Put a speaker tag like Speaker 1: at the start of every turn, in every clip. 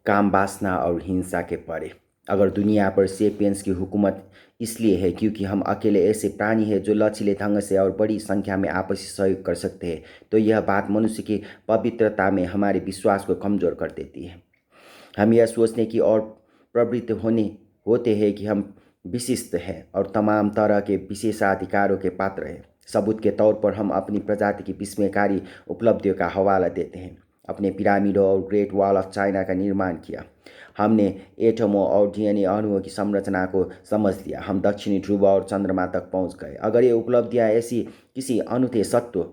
Speaker 1: काम वासना और हिंसा के परे। अगर दुनिया पर सेपियंस की हुकूमत इसलिए है क्योंकि हम अकेले ऐसे प्राणी हैं जो लचीले ढंग से और बड़ी संख्या में आपसी सहयोग कर सकते हैं, तो यह बात मनुष्य की पवित्रता में हमारे विश्वास को कमज़ोर कर देती है। हम यह सोचने की और प्रवृत्त होने होते हैं कि हम विशिष्ट हैं और तमाम तरह के विशेषाधिकारों के पात्र हैं। सबूत के तौर पर हम अपनी प्रजाति की विस्मयकारी उपलब्धियों का हवाला देते हैं। अपने पिरामिडों और ग्रेट वॉल ऑफ चाइना का निर्माण किया। हमने एटमों और डीएनए अणुओं की संरचना को समझ लिया। हम दक्षिणी ध्रुव और चंद्रमा तक पहुंच गए। अगर ये उपलब्धियां ऐसी किसी अनूठे सत्व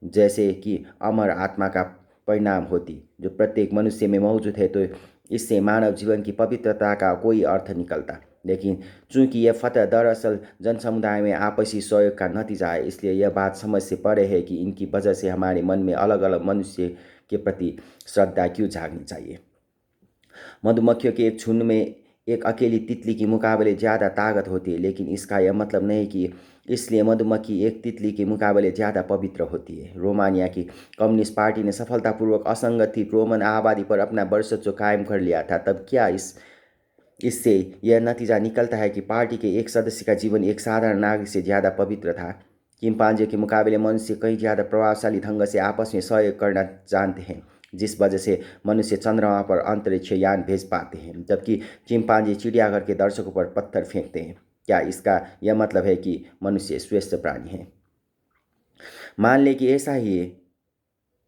Speaker 1: जैसे कि अमर आत्मा का परिणाम होती जो प्रत्येक मनुष्य में मौजूद है, तो इससे मानव जीवन की पवित्रता का कोई अर्थ निकलता। लेकिन चूंकि यह फतह दरअसल जनसमुदाय में आपसी सहयोग का नतीजा है, इसलिए यह बात समझ से परे है कि इनकी वजह से हमारे मन में अलग अलग मनुष्य के प्रति श्रद्धा क्यों जागनी चाहिए। मधुमक्खियों के एक झुंड में एक अकेली तितली के मुकाबले ज़्यादा ताकत होती है, लेकिन इसका यह मतलब नहीं कि इसलिए मधुमक्खी एक तितली के मुकाबले ज़्यादा पवित्र होती है। रोमानिया की कम्युनिस्ट पार्टी ने सफलतापूर्वक असंगठित रोमन आबादी पर अपना वर्चस्व कायम कर लिया था। तब क्या इससे यह नतीजा निकलता है कि पार्टी के एक सदस्य का जीवन एक साधारण नागरिक से ज़्यादा पवित्र था। चिंपांजी के मुकाबले मनुष्य कहीं ज़्यादा प्रभावशाली ढंग से आपस में सहयोग करना जानते हैं, जिस वजह से मनुष्य चंद्रमा पर अंतरिक्ष यान भेज पाते हैं, जबकि चिंपांजी चिड़ियाघर के दर्शकों पर पत्थर फेंकते हैं। क्या इसका यह मतलब है कि मनुष्य श्रेष्ठ प्राणी है? मान लें कि ऐसा ही है।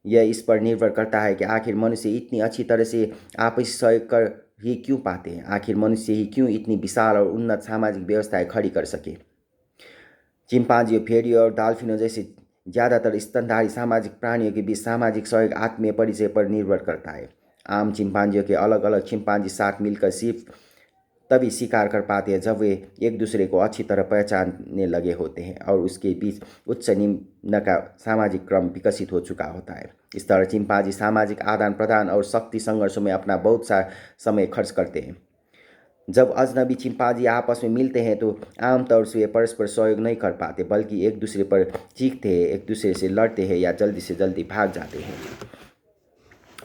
Speaker 1: यह इस पर निर्भर करता है कि आखिर मनुष्य इतनी अच्छी तरह से आपसी सहयोग कर ही क्यों पाते हैं। आखिर मनुष्य ही क्यों इतनी विशाल और उन्नत सामाजिक व्यवस्थाएं खड़ी कर सके। चिंपांजी, भेड़िए और डॉल्फिनों जैसे ज़्यादातर स्तनधारी सामाजिक प्राणियों के बीच सामाजिक सहयोग आत्मीय परिचय पर निर्भर करता है। आम चिंपांजियों के अलग अलग चिंपांजी साथ मिलकर सिर्फ तभी शिकार कर पाते हैं जब वे एक दूसरे को अच्छी तरह पहचानने लगे होते हैं और उसके बीच उच्च निम्न का सामाजिक क्रम विकसित हो चुका होता है। इस तरह चिंपांजी सामाजिक आदान प्रदान और शक्ति संघर्षों में अपना बहुत सा समय खर्च करते हैं। जब अजनबी चिंपांजी आपस में मिलते हैं तो आमतौर से वे परस्पर सहयोग नहीं कर पाते, बल्कि एक दूसरे पर चीखते हैं, एक दूसरे से लड़ते हैं या जल्दी से जल्दी भाग जाते हैं।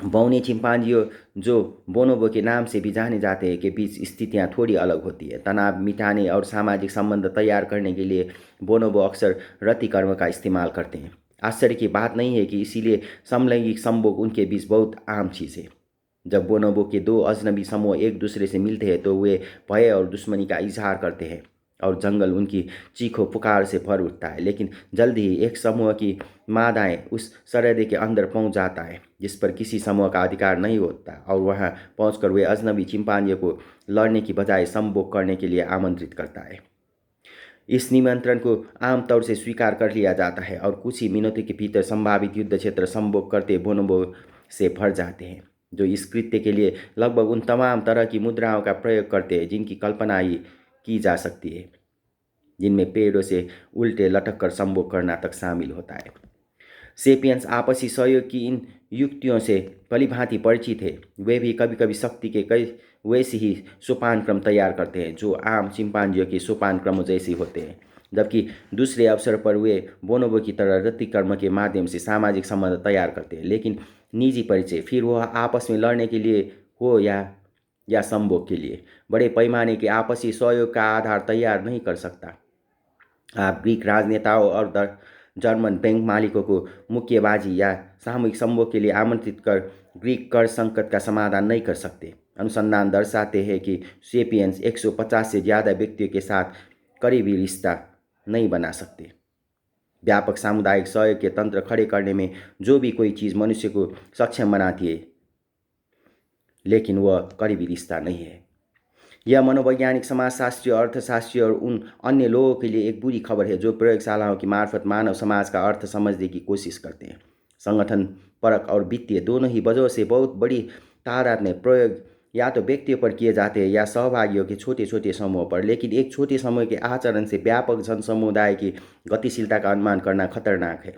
Speaker 1: बौने चिंपांजियों, जो बोनोबो के नाम से भी जाने जाते हैं, के बीच स्थितियां थोड़ी अलग होती है। तनाव मिटाने और सामाजिक संबंध तैयार करने के लिए बोनोबो अक्सर रतिकर्म का इस्तेमाल करते हैं। आश्चर्य की बात नहीं है कि इसीलिए समलैंगिक संभोग उनके बीच बहुत आम चीज़ है। जब बोनोबो के दो अजनबी समूह एक दूसरे से मिलते हैं तो वे भय और दुश्मनी का इजहार करते हैं और जंगल उनकी चीखों पुकार से भर उठता है। लेकिन जल्द ही एक समूह की मादाएं उस सरहद के अंदर पहुंच जाता है जिस पर किसी समूह का अधिकार नहीं होता, और वहां पहुंचकर वे अजनबी चिंपांजियों को लड़ने की बजाय संभोग करने के लिए आमंत्रित करता है। इस निमंत्रण को आमतौर से स्वीकार कर लिया जाता है और कुछ ही मिनटों के भीतर संभावित युद्ध क्षेत्र संभोग करते बोनोबो से भर जाते हैं, जो इस कृत्य के लिए लगभग उन तमाम तरह की मुद्राओं का प्रयोग करते हैं जिनकी कल्पना ही की जा सकती है, जिनमें पेड़ों से उल्टे लटक कर संभोग करना तक शामिल होता है। सेपियंस आपसी सहयोग की इन युक्तियों से भलीभांति परिचित है। वे भी कभी कभी शक्ति के कई वैसे ही सोपान क्रम तैयार करते हैं जो आम चिंपांजियों के सोपान क्रमों जैसे होते हैं, जबकि दूसरे अवसर पर वे बोनोबो की तरह रति कर्म के माध्यम से सामाजिक संबंध तैयार करते हैं। लेकिन निजी परिचय, फिर वह आपस में लड़ने के लिए हो या संभोग के लिए, बड़े पैमाने के आपसी सहयोग का आधार तैयार नहीं कर सकता। आप ग्रीक राजनेताओं और जर्मन बैंक मालिकों को मुक्केबाजी या सामूहिक संभोग के लिए आमंत्रित कर ग्रीक कर संकट का समाधान नहीं कर सकते। अनुसंधान दर्शाते हैं कि सेपियंस 150 से ज़्यादा व्यक्तियों के साथ करीबी रिश्ता नहीं बना सकते। व्यापक सामुदायिक सहयोग के तंत्र खड़े करने में जो भी कोई चीज़ मनुष्य को सक्षम बनाती है, लेकिन वह करीबी रिश्ता नहीं है। यह मनोवैज्ञानिक, समाजशास्त्री, अर्थशास्त्री और उन अन्य लोगों के लिए एक बुरी खबर है जो प्रयोगशालाओं की मार्फत मानव समाज का अर्थ समझने की कोशिश करते हैं। संगठन परक और वित्तीय दोनों ही वजहों से बहुत बड़ी तादाद में प्रयोग या तो व्यक्तियों पर किए जाते हैं या सहभागियों के छोटे छोटे समूह पर, लेकिन एक छोटे समूह के आचरण से व्यापक जन समुदाय की गतिशीलता का अनुमान करना खतरनाक है।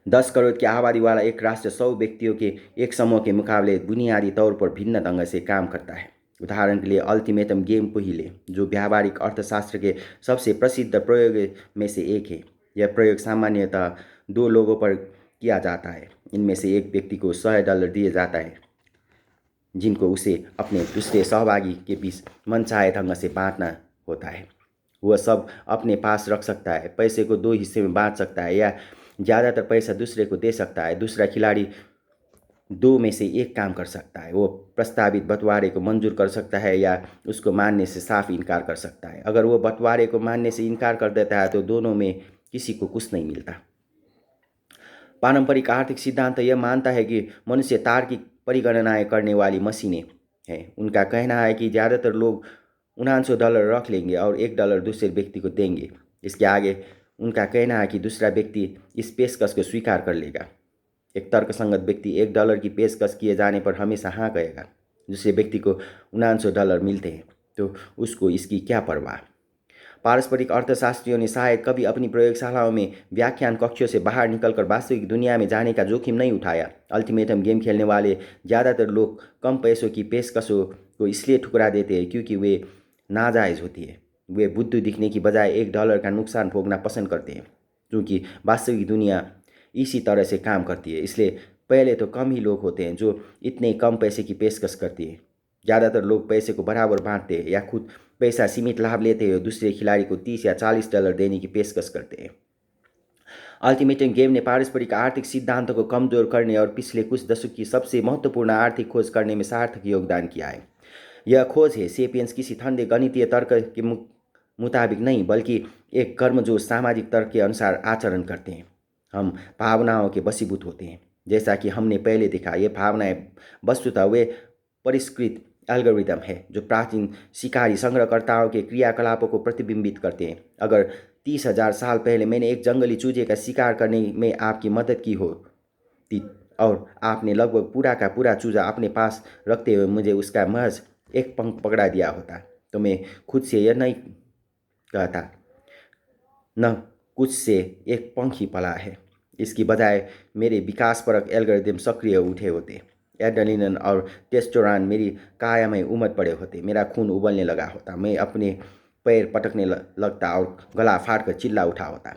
Speaker 1: 10 करोड़ की आबादी वाला एक राष्ट्र 100 व्यक्तियों के एक समूह के मुकाबले बुनियादी तौर पर भिन्न ढंग से काम करता है। उदाहरण के लिए अल्टीमेटम गेम को ही लें, जो व्यावहारिक अर्थशास्त्र के सबसे प्रसिद्ध प्रयोग में से एक है। यह प्रयोग सामान्यतः 2 लोगों पर किया जाता है। इनमें से एक व्यक्ति को $100 दिया जाता है जिनको उसे अपने दूसरे सहभागी के बीच मनचाहे ढंग से बांटना होता है। वह सब अपने पास रख सकता है, पैसे को 2 हिस्से में बांट सकता है या ज़्यादातर पैसा दूसरे को दे सकता है। दूसरा खिलाड़ी 2 में से एक काम कर सकता है। वो प्रस्तावित बंटवारे को मंजूर कर सकता है या उसको मानने से साफ इनकार कर सकता है। अगर वो बंटवारे को मानने से इनकार कर देता है तो दोनों में किसी को कुछ नहीं मिलता। पारंपरिक आर्थिक सिद्धांत यह मानता है कि मनुष्य तार्किक परिगणनाएं करने वाली मशीनें हैं। उनका कहना है कि ज़्यादातर लोग $99 रख लेंगे और $1 दूसरे व्यक्ति को देंगे। इसके आगे उनका कहना है कि दूसरा व्यक्ति इस पेशकश को स्वीकार कर लेगा। एक तर्कसंगत व्यक्ति $1 की पेशकश किए जाने पर हमेशा हाँ कहेगा। दूसरे व्यक्ति को $99 मिलते हैं तो उसको इसकी क्या परवाह। पारस्परिक अर्थशास्त्रियों ने शायद कभी अपनी प्रयोगशालाओं में व्याख्यान कक्षों से बाहर निकलकर वास्तविक दुनिया में जाने का जोखिम नहीं उठाया। अल्टीमेटम गेम खेलने वाले ज़्यादातर लोग कम पैसों की पेशकशों को इसलिए ठुकरा देते हैं क्योंकि वे नाजायज़ होती है। वे बुद्धू दिखने की बजाय $1 का नुकसान भोगना पसंद करते हैं, क्योंकि वास्तविक दुनिया इसी तरह से काम करती है। इसलिए पहले तो कम ही लोग होते हैं जो इतने कम पैसे की पेशकश करती है। ज़्यादातर लोग पैसे को बराबर बांटते हैं या खुद पैसा सीमित लाभ लेते हैं और दूसरे खिलाड़ी को $30 या $40 देने की पेशकश करते हैं। अल्टीमेटम गेम ने पारस्परिक आर्थिक सिद्धांतों को कमजोर करने और पिछले कुछ दशक की सबसे महत्वपूर्ण आर्थिक खोज करने में सार्थक योगदान किया है। यह खोज है सेपियंस किसी ठंडे गणितीय तर्क के मुताबिक नहीं, बल्कि एक कर्मजोश सामाजिक तर्क के अनुसार आचरण करते हैं। हम भावनाओं के वशीभूत होते हैं। जैसा कि हमने पहले देखा, ये भावनाएं वस्तुतः वे परिष्कृत एल्गोरिदम है जो प्राचीन शिकारी संग्रहकर्ताओं के क्रियाकलापों को प्रतिबिंबित करते हैं। अगर 30,000 साल पहले मैंने एक जंगली चूजे का शिकार करने में आपकी मदद की होती और आपने लगभग पूरा का पूरा चूजा अपने पास रखते हुए मुझे उसका महज एक पंख पकड़ा दिया होता, तो मैं खुद से यह नहीं कहता न कुछ से एक पंख ही पला है। इसकी बजाय मेरे विकासपरक एल्गोरिदम सक्रिय उठे होते। एड्रेनलिन और टेस्टोस्टेरोन मेरी काया में उमड़ पड़े होते। मेरा खून उबलने लगा होता। मैं अपने पैर पटकने लगता और गला फाड़ कर चिल्ला उठा होता।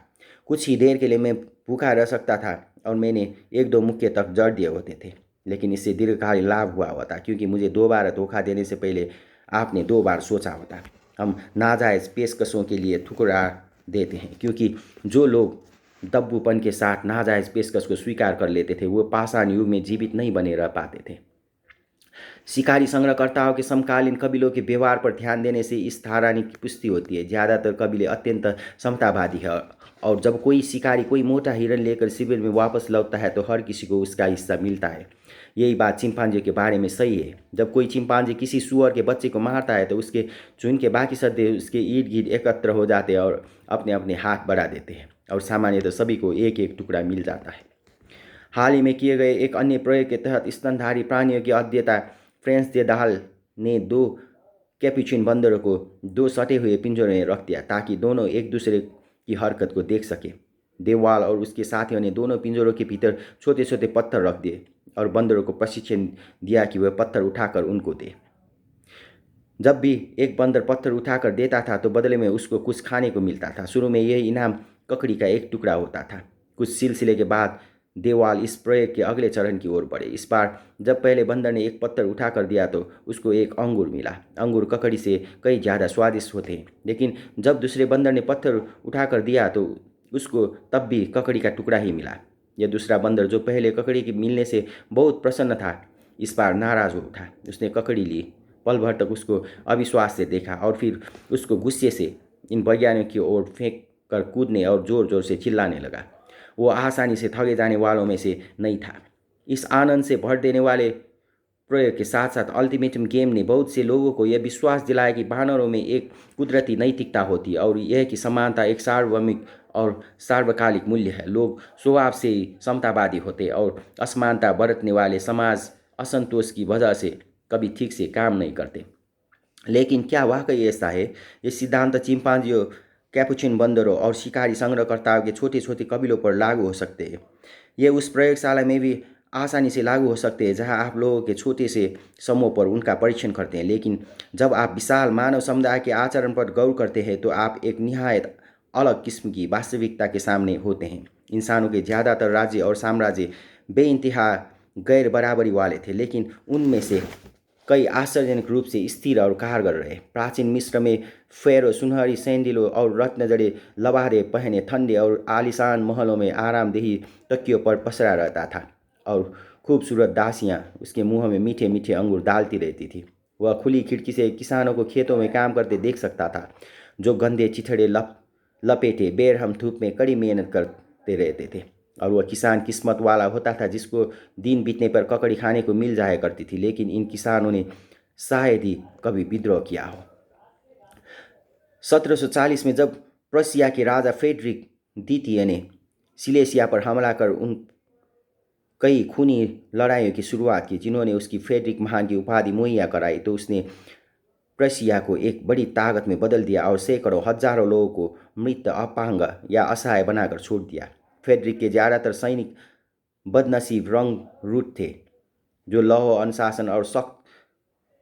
Speaker 1: कुछ ही देर के लिए मैं भूखा रह सकता था और मैंने 1-2 मुक्के तक जड़ दिए होते थे, लेकिन इससे दीर्घकालीन लाभ हुआ होता क्योंकि मुझे 2 बार धोखा देने से पहले आपने 2 बार सोचा होता। हम नाजायज़ पेशकशों के लिए ठुकरा देते हैं क्योंकि जो लोग दब्बूपन के साथ नाजायज़ पेशकश को स्वीकार कर लेते थे वो पाषाण युग में जीवित नहीं बने रह पाते थे। शिकारी संग्रहकर्ताओं के समकालीन कबीलों के व्यवहार पर ध्यान देने से इस धारणा की पुष्टि होती है। ज़्यादातर कबीले अत्यंत समतावादी है और जब कोई शिकारी कोई मोटा हिरन लेकर शिविर में वापस लौटता है तो हर किसी को उसका हिस्सा मिलता है। यही बात चिंपांजी के बारे में सही है। जब कोई चिंपांजी किसी सूअर के बच्चे को मारता है तो उसके झुंड के बाकी सदस्य उसके इर्द गिर्द एकत्र हो जाते हैं और अपने अपने हाथ बढ़ा देते हैं और सामान्यतः सभी को एक एक टुकड़ा मिल जाता है। हाल ही में किए गए एक अन्य प्रयोग के तहत स्तनधारी प्राणियों की अध्येता फ्रेंच देदाल ने 2 कैपुचिन बंदरों को 2 सटे हुए पिंजरों में रख दिया ताकि दोनों एक दूसरे की हरकत को देख सके। देवाल और उसके साथियों ने दोनों पिंजरों के भीतर छोटे छोटे पत्थर रख दिए और बंदरों को प्रशिक्षण दिया कि वह पत्थर उठाकर उनको दे। जब भी एक बंदर पत्थर उठाकर देता था तो बदले में उसको कुछ खाने को मिलता था। शुरू में यह इनाम ककड़ी का एक टुकड़ा होता था। कुछ सिलसिले के बाद देवाल इस प्रयोग के अगले चरण की ओर बढ़े। इस बार जब पहले बंदर ने एक पत्थर उठाकर दिया तो उसको एक अंगूर मिला। अंगूर ककड़ी से कई ज़्यादा स्वादिष्ट होते हैं, लेकिन जब दूसरे बंदर ने पत्थर उठाकर दिया तो उसको तब भी ककड़ी का टुकड़ा ही मिला। यह दूसरा बंदर जो पहले ककड़ी के मिलने से बहुत प्रसन्न था, इस बार नाराज़ हो उठा। उसने ककड़ी ली, पल भर तक उसको अविश्वास से देखा और फिर उसको गुस्से से इन वैज्ञानिकों की ओर फेंक कर कूदने और ज़ोर ज़ोर से चिल्लाने लगा। वो आसानी से ठगे जाने वालों में से नहीं था। इस आनंद से भर देने वाले प्रयोग के साथ साथ अल्टीमेटम गेम ने बहुत से लोगों को यह विश्वास दिलाया कि वानरों में एक कुदरती नैतिकता होती है और यह कि समानता एक सार्वभौमिक और सार्वकालिक मूल्य है। लोग स्वभाव से ही समतावादी होते और असमानता बरतने वाले समाज असंतोष की वजह से कभी ठीक से काम नहीं करते। लेकिन क्या वाकई ऐसा है? ये सिद्धांत चिंपांजियों, कैपुचिन बंदरों और शिकारी संग्रहकर्ताओं के छोटे छोटे कबीलों पर लागू हो सकते हैं। ये उस प्रयोगशाला में भी आसानी से लागू हो सकते हैं जहां आप लोगों के छोटे से समूह पर उनका परीक्षण करते हैं। लेकिन जब आप विशाल मानव समुदाय के आचरण पर गौर करते हैं तो आप एक निहायत अलग किस्म की वास्तविकता के सामने होते हैं। इंसानों के ज़्यादातर राज्य और साम्राज्य बेइंतहा गैर बराबरी वाले थे, लेकिन उनमें से कई आश्चर्यजनक रूप से स्थिर और कारगर रहे। प्राचीन मिस्र में फेरो सुनहरी सैंडलों और रत्न जड़े लबादे पहने ठंडे और आलीशान महलों में आरामदेही तकियों पर पसरा रहता था, और खूबसूरत दासियां उसके मुंह में मीठे मीठे अंगूर डालती रहती थी। वह खुली खिड़की से किसानों को खेतों में काम करते देख सकता था, जो गंदे चिथड़े लपेटे बेरहम धूप में कड़ी मेहनत करते रहते थे। और वह किसान किस्मत वाला होता था जिसको दिन बीतने पर ककड़ी खाने को मिल जाया करती थी, लेकिन इन किसानों ने शायद ही कभी विद्रोह किया हो। 1740 में जब प्रशिया के राजा फ्रेडरिक द्वितीय ने सिलेसिया पर हमला कर उन कई खूनी लड़ाइयों की शुरुआत की जिन्होंने उसकी फ्रेडरिक महान की उपाधि मुहैया कराई, तो उसने प्रशिया को एक बड़ी ताकत में बदल दिया और सैकड़ों हजारों लोगों को मृत, अपांग या असहाय बनाकर छोड़ दिया। फ्रेडरिक के ज़्यादातर सैनिक बदनसीब रंग रूट थे, जो लौह अनुशासन और सख्त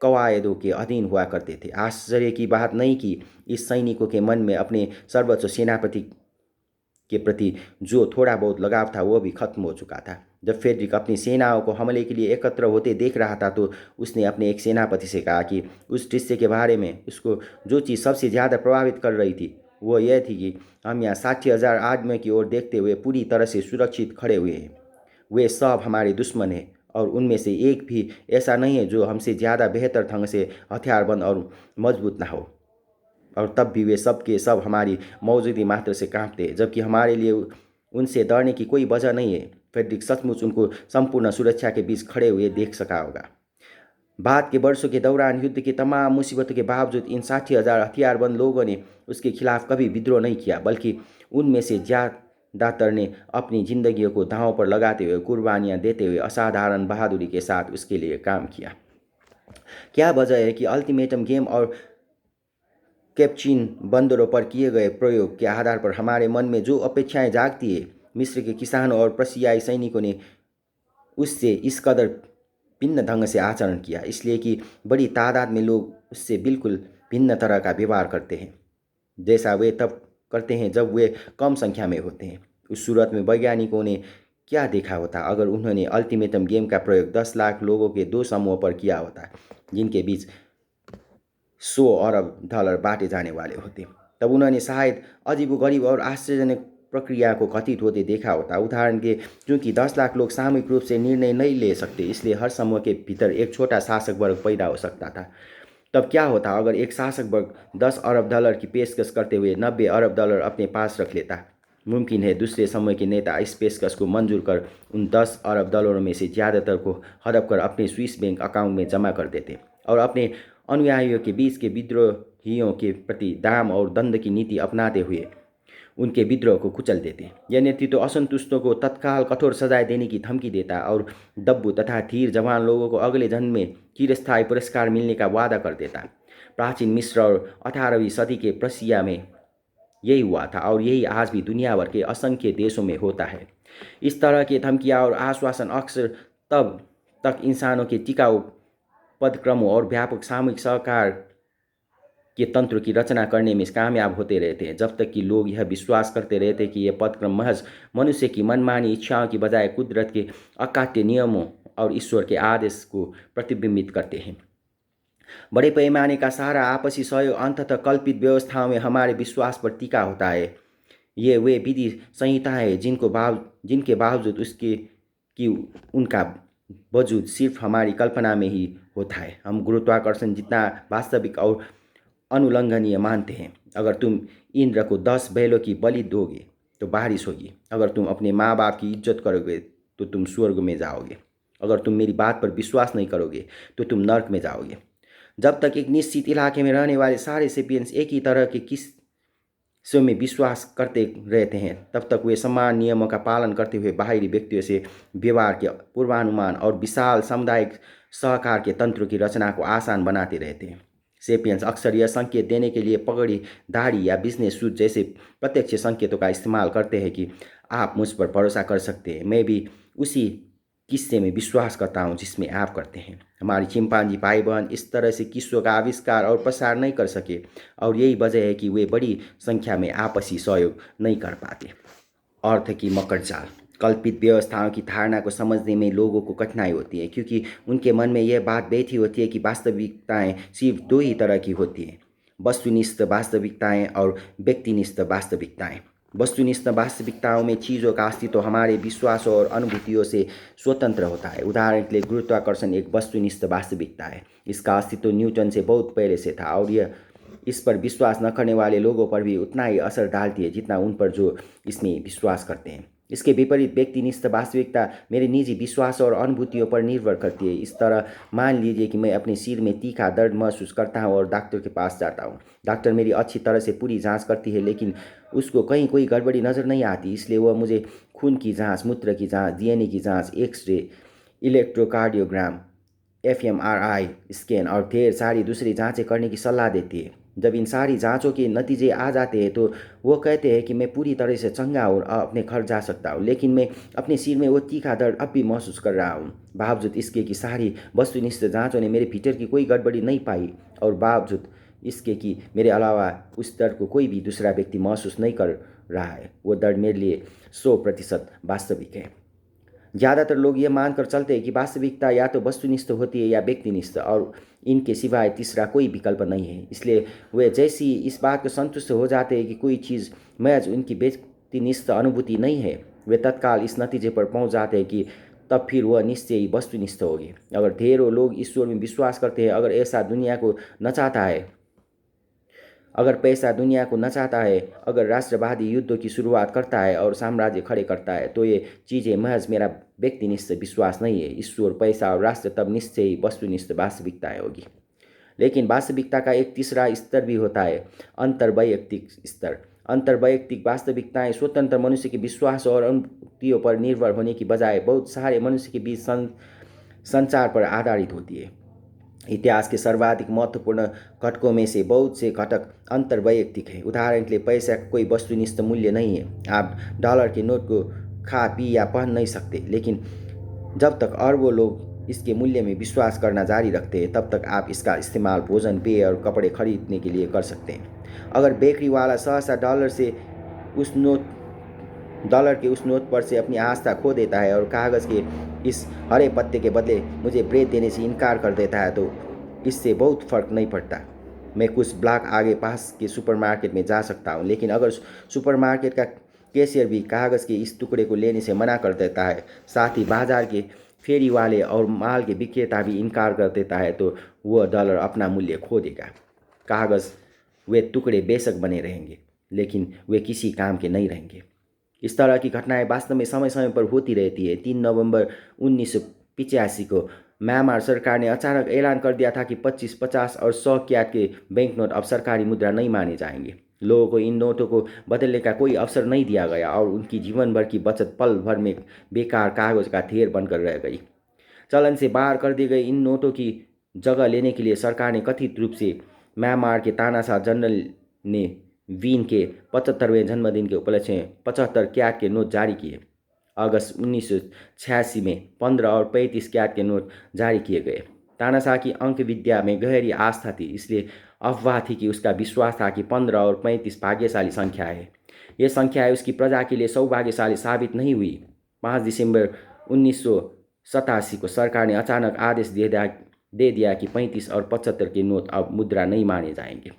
Speaker 1: कवायदों के अधीन हुआ करते थे। आश्चर्य की बात नहीं कि इस सैनिकों के मन में अपने सर्वोच्च सेनापति के प्रति जो थोड़ा बहुत लगाव था वो भी खत्म हो चुका था। जब फ्रेडरिक अपनी सेनाओं को हमले के लिए एकत्र होते देख रहा था, तो उसने अपने एक सेनापति से कहा कि उस दृश्य के बारे में उसको जो चीज़ सबसे ज़्यादा प्रभावित कर रही थी वो यह थी कि हम यहाँ 60,000 आदमियों की ओर देखते हुए पूरी तरह से सुरक्षित खड़े हुए हैं। वे सब हमारे दुश्मन हैं, और उनमें से एक भी ऐसा नहीं है जो हमसे ज़्यादा बेहतर ढंग से हथियारबंद और मजबूत ना हो, और तब भी वे सब के सब हमारी मौजूदगी मात्र से कांपते हैं, जबकि हमारे लिए उनसे डरने की कोई वजह नहीं है। फ्रेडरिक सचमुच उनको संपूर्ण सुरक्षा के बीच खड़े हुए देख सका होगा। बाद के वर्षों के दौरान युद्ध की तमाम मुसीबतों के बावजूद इन 60,000 हथियारबंद लोगों ने उसके खिलाफ कभी विद्रोह नहीं किया, बल्कि उनमें से ज़्यादातर ने अपनी जिंदगियों को दांव पर लगाते हुए, कुर्बानियाँ देते हुए असाधारण बहादुरी के साथ उसके लिए काम किया। क्या वजह है कि अल्टीमेटम गेम और कैप्चिन बंदरों पर किए गए प्रयोग के आधार पर हमारे मन में जो अपेक्षाएं जागती है, मिस्र के किसानों और प्रशियाई सैनिकों ने उससे इस कदर भिन्न ढंग से आचरण किया, इसलिए कि बड़ी तादाद में लोग उससे बिल्कुल भिन्न तरह का व्यवहार करते हैं, जैसा वे तब करते हैं जब वे कम संख्या में होते हैं। उस सूरत में वैज्ञानिकों ने क्या देखा होता अगर उन्होंने अल्टीमेटम गेम का प्रयोग 10 लाख लोगों के दो समूहों पर किया होता, जिनके बीच 100 अरब डॉलर बांटे जाने वाले होते। तब उन्होंने शायद अजीबोगरीब और आश्चर्यजनक प्रक्रिया को घटित होते देखा होता। उदाहरण के क्योंकि 10 लाख लोग सामूहिक रूप से निर्णय नहीं ले सकते, इसलिए हर समूह के भीतर एक छोटा शासक वर्ग पैदा हो सकता था। तब क्या होता अगर एक शासक वर्ग 10 अरब डॉलर की पेशकश करते हुए 90 अरब डॉलर अपने पास रख लेता? मुमकिन है दूसरे समूह के नेता इस पेशकश को मंजूर कर उन 10 अरब डॉलरों में से ज़्यादातर को हड़प कर अपने स्विस बैंक अकाउंट में जमा कर देते और अपने अनुयायियों के बीच के विद्रोहियों के प्रति दाम और दंड की नीति अपनाते हुए उनके विद्रोह को कुचल देते। यह नेतृत्व असंतुष्टों को तत्काल कठोर सजाएं देने की धमकी देता और डब्बू तथा धीर जवान लोगों को अगले जन्म में चिरस्थायी पुरस्कार मिलने का वादा कर देता। प्राचीन मिस्र और 18वीं सदी के प्रशिया में यही हुआ था, और यही आज भी दुनिया भर के असंख्य देशों में होता है। इस तरह के धमकियाँ और आश्वासन अक्सर तब तक इंसानों के टिकाऊ पदक्रमों और व्यापक सामूहिक सहकार के तंत्र की रचना करने में कामयाब होते रहते हैं, जब तक कि लोग यह विश्वास करते रहते हैं कि यह पदक्रम महज मनुष्य की मनमानी इच्छाओं की बजाय कुदरत के अकाट्य नियमों और ईश्वर के आदेश को प्रतिबिंबित करते हैं। बड़े पैमाने का सारा आपसी सहयोग अंततः कल्पित व्यवस्थाओं में हमारे विश्वास पर टिका होता है। ये वे विधि संहिताएं जिनके बावजूद उसके कि उनका वजूद सिर्फ हमारी कल्पना में ही होता है। हम गुरुत्वाकर्षण जितना वास्तविक और अनुल्लंघनीय मानते हैं। अगर तुम इंद्र को 10 बैलों की बलि दोगे तो बारिश होगी। अगर तुम अपने माँ बाप की इज्जत करोगे तो तुम स्वर्ग में जाओगे। अगर तुम मेरी बात पर विश्वास नहीं करोगे तो तुम नर्क में जाओगे। जब तक एक निश्चित इलाके में रहने वाले सारे सेपियंस एक ही तरह के किस्सों में विश्वास करते रहते हैं, तब तक वे समान नियमों का पालन करते हुए बाहरी व्यक्तियों से व्यवहार के पूर्वानुमान और विशाल सामुदायिक सहकार के तंत्रों की रचना को आसान बनाते रहते हैं। सेपियंस अक्सर यह संकेत देने के लिए पगड़ी, दाढ़ी या बिजनेस सूट जैसे प्रत्यक्ष संकेतों का इस्तेमाल करते हैं कि आप मुझ पर भरोसा कर सकते हैं। मैं भी उसी किस्से में विश्वास करता हूँ जिसमें आप करते हैं। हमारी चिंपांजी भाई बहन इस तरह से किस्सों का आविष्कार और प्रसार नहीं कर सके, और यही वजह है कि वे बड़ी संख्या में आपसी सहयोग नहीं कर पाते। अर्थ की मकर जाल। कल्पित व्यवस्थाओं की धारणा को समझने में लोगों को कठिनाई होती है, क्योंकि उनके मन में यह बात बैठी होती है कि वास्तविकताएं सिर्फ दो ही तरह की होती हैं, वस्तुनिष्ठ वास्तविकताएं और व्यक्तिनिष्ठ वास्तविकताएं। वस्तुनिष्ठ वास्तविकताओं में चीज़ों का अस्तित्व हमारे विश्वासों और अनुभूतियों से स्वतंत्र होता है। उदाहरण के लिए गुरुत्वाकर्षण एक वस्तुनिष्ठ वास्तविकता है। इसका अस्तित्व न्यूटन से बहुत पहले से था और यह इस पर विश्वास न करने वाले लोगों पर भी उतना ही असर डालती है जितना उन पर जो इसमें विश्वास करते हैं। इसके विपरीत व्यक्तिनिष्ठ वास्तविकता मेरे निजी विश्वास और अनुभूतियों पर निर्भर करती है। इस तरह मान लीजिए कि मैं अपने सिर में तीखा दर्द महसूस करता हूँ और डॉक्टर के पास जाता हूँ। डॉक्टर मेरी अच्छी तरह से पूरी जांच करती है, लेकिन उसको कहीं कोई गड़बड़ी नज़र नहीं आती। इसलिए वह मुझे खून की जाँच, मूत्र की जाँच, DNA की जाँच, एक्सरे, इलेक्ट्रोकार्डियोग्राम, FMRI स्कैन और ढेर सारी दूसरी जाँचें करने की सलाह देती है। जब इन सारी जांचों के नतीजे आ जाते हैं तो वो कहते हैं कि मैं पूरी तरह से चंगा और अपने घर जा सकता हूँ, लेकिन मैं अपने सिर में वो तीखा दर्द अब भी महसूस कर रहा हूँ। बावजूद इसके कि सारी वस्तुनिष्ठ जांचों ने मेरे भीतर की कोई गड़बड़ी नहीं पाई, और बावजूद इसके कि मेरे अलावा उस दर्द को कोई भी दूसरा व्यक्ति महसूस नहीं कर रहा है, वो दर्द मेरे लिए 100% वास्तविक है। ज़्यादातर लोग ये मानकर चलते हैं कि वास्तविकता या तो वस्तुनिष्ठ होती है या व्यक्तिनिष्ठ, और इनके सिवाय तीसरा कोई विकल्प नहीं है। इसलिए वे जैसे ही इस बात को संतुष्ट हो जाते हैं कि कोई चीज़ महज उनकी व्यक्तिनिष्ठ अनुभूति नहीं है, वे तत्काल इस नतीजे पर पहुंच जाते हैं कि तब फिर वह निश्चय ही वस्तुनिष्ठ होगी। अगर ढेरों लोग ईश्वर में विश्वास करते हैं, अगर ऐसा दुनिया को नचाता है, अगर पैसा दुनिया को नचाता है, अगर राष्ट्रवादी युद्धों की शुरुआत करता है और साम्राज्य खड़े करता है, तो ये चीज़ें महज मेरा व्यक्तिनिष्ठ विश्वास नहीं है। ईश्वर, पैसा और राष्ट्र तब निश्चय ही वस्तुनिष्ठ वास्तविकताएं होगी। लेकिन वास्तविकता का एक तीसरा स्तर भी होता है, अंतर्वैयक्तिक स्तर। अंतर्वैयक्तिक वास्तविकताएं स्वतंत्र मनुष्य के विश्वास और अनुभूतियों पर निर्भर होने की बजाय बहुत सारे मनुष्य के बीच संचार पर आधारित होती है। इतिहास के सर्वाधिक महत्वपूर्ण घटकों में से बहुत से घटक अंतर्वैयक्तिक हैं। उदाहरण के लिए पैसा का कोई वस्तुनिष्ठ मूल्य नहीं है। आप डॉलर के नोट को खा पी या पहन नहीं सकते, लेकिन जब तक अरबों लोग इसके मूल्य में विश्वास करना जारी रखते हैं, तब तक आप इसका इस्तेमाल भोजन, पेय और कपड़े खरीदने के लिए कर सकते हैं। अगर बेकरी वाला सहसा डॉलर के उस नोट पर से अपनी आस्था खो देता है और कागज़ के इस हरे पत्ते के बदले मुझे ब्रेड देने से इनकार कर देता है, तो इससे बहुत फर्क नहीं पड़ता। मैं कुछ ब्लॉक आगे पास के सुपरमार्केट में जा सकता हूँ, लेकिन अगर सुपरमार्केट का कैशियर भी कागज़ के इस टुकड़े को लेने से मना कर देता है, साथ ही बाजार के फेरी वाले और माल के विक्रेता भी इनकार कर देता है, तो वह डॉलर अपना मूल्य खो देगा। कागज़ वे टुकड़े बेशक बने रहेंगे, लेकिन वे किसी काम के नहीं रहेंगे। इस तरह की घटनाएं वास्तव में समय समय पर होती रहती है। 3 नवंबर 1985 को म्यांमार सरकार ने अचानक ऐलान कर दिया था कि 25, 50 और 100 क्याट के बैंक नोट अब सरकारी मुद्रा नहीं माने जाएंगे। लोगों को इन नोटों को बदलने का कोई अवसर नहीं दिया गया और उनकी जीवन भर की बचत पल भर में बेकार कागज का ढेर बनकर रह गई। चलन से बाहर कर दिए गए इन नोटों की जगह लेने के लिए सरकार ने कथित रूप से म्यांमार के तानाशाह जनरल ने वीन के 75वें जन्मदिन के उपलक्ष्य में 75 क्याट के नोट जारी किए। अगस्त 1986 में 15 और 35 क्याट के नोट जारी किए गए। तानाशाह की अंक विद्या में गहरी आस्था थी, इसलिए अफवाह थी कि उसका विश्वास था कि 15 और 35 भाग्यशाली संख्या है। ये संख्या उसकी प्रजा के लिए सौभाग्यशाली साबित नहीं हुई। 5 दिसंबर 1987 को सरकार ने अचानक आदेश दे दिया कि 35 और 75 के नोट अब मुद्रा नहीं माने जाएंगे।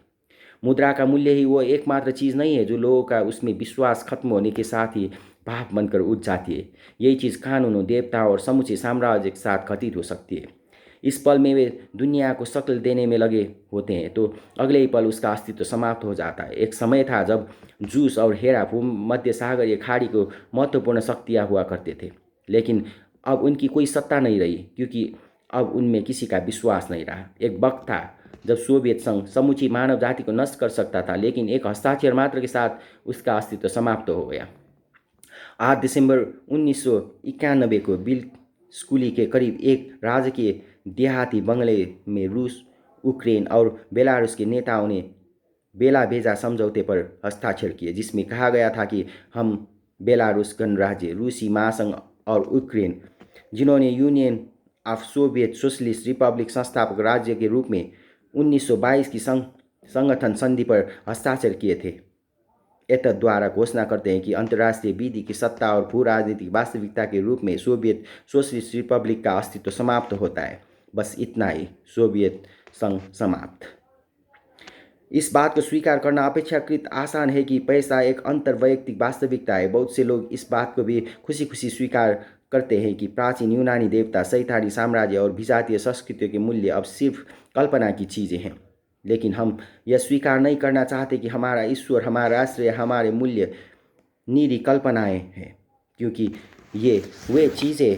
Speaker 1: मुद्रा का मूल्य ही वो एकमात्र चीज़ नहीं है जो लोगों का उसमें विश्वास खत्म होने के साथ ही भाप बनकर उठ जाती है। यही चीज़ कानूनों, देवताओं और समूचे साम्राज्य के साथ घटित हो सकती है। इस पल में वे दुनिया को शक्ल देने में लगे होते हैं, तो अगले ही पल उसका अस्तित्व समाप्त हो जाता है। एक समय था जब जूस और हेरा भूमध्य सागरीय खाड़ी को महत्वपूर्ण शक्तियाँ हुआ करते थे, लेकिन अब उनकी कोई सत्ता नहीं रही, क्योंकि अब उनमें किसी का विश्वास नहीं रहा। एक वक्त था जब सोवियत संघ समूची मानव जाति को नष्ट कर सकता था, लेकिन एक हस्ताक्षर मात्र के साथ उसका अस्तित्व समाप्त हो गया। 8 दिसंबर 1991 को बिल स्कूली के करीब एक राजकीय देहाती बंगले में रूस, यूक्रेन और बेलारूस के नेताओं ने बेला भेजा समझौते पर हस्ताक्षर किए, जिसमें कहा गया था कि हम बेलारूस गणराज्य, रूसी महासंघ और यूक्रेन, जिन्होंने union of Soviet socialist Republic संस्थापक राज्य के रूप में 1922 की संगठन संधि पर हस्ताक्षर किए थे, एतद द्वारा घोषणा करते हैं कि अंतर्राष्ट्रीय विधि की सत्ता और भू राजनीतिक वास्तविकता के रूप में सोवियत सोशलिस्ट रिपब्लिक का अस्तित्व समाप्त होता है। बस इतना ही, सोवियत संघ समाप्त। इस बात को स्वीकार करना अपेक्षाकृत आसान है कि पैसा एक अंतर्वैयक्तिक वास्तविकता है। बहुत से लोग इस बात को भी खुशी खुशी स्वीकार करते हैं कि प्राचीन यूनानी देवता, शैतानी साम्राज्य और विजातीय संस्कृतियों के मूल्य अब सिर्फ कल्पना की चीज़ें हैं। लेकिन हम यह स्वीकार नहीं करना चाहते कि हमारा ईश्वर, हमारा राष्ट्र या हमारे मूल्य निरी कल्पनाएं हैं, क्योंकि ये वे चीज़ें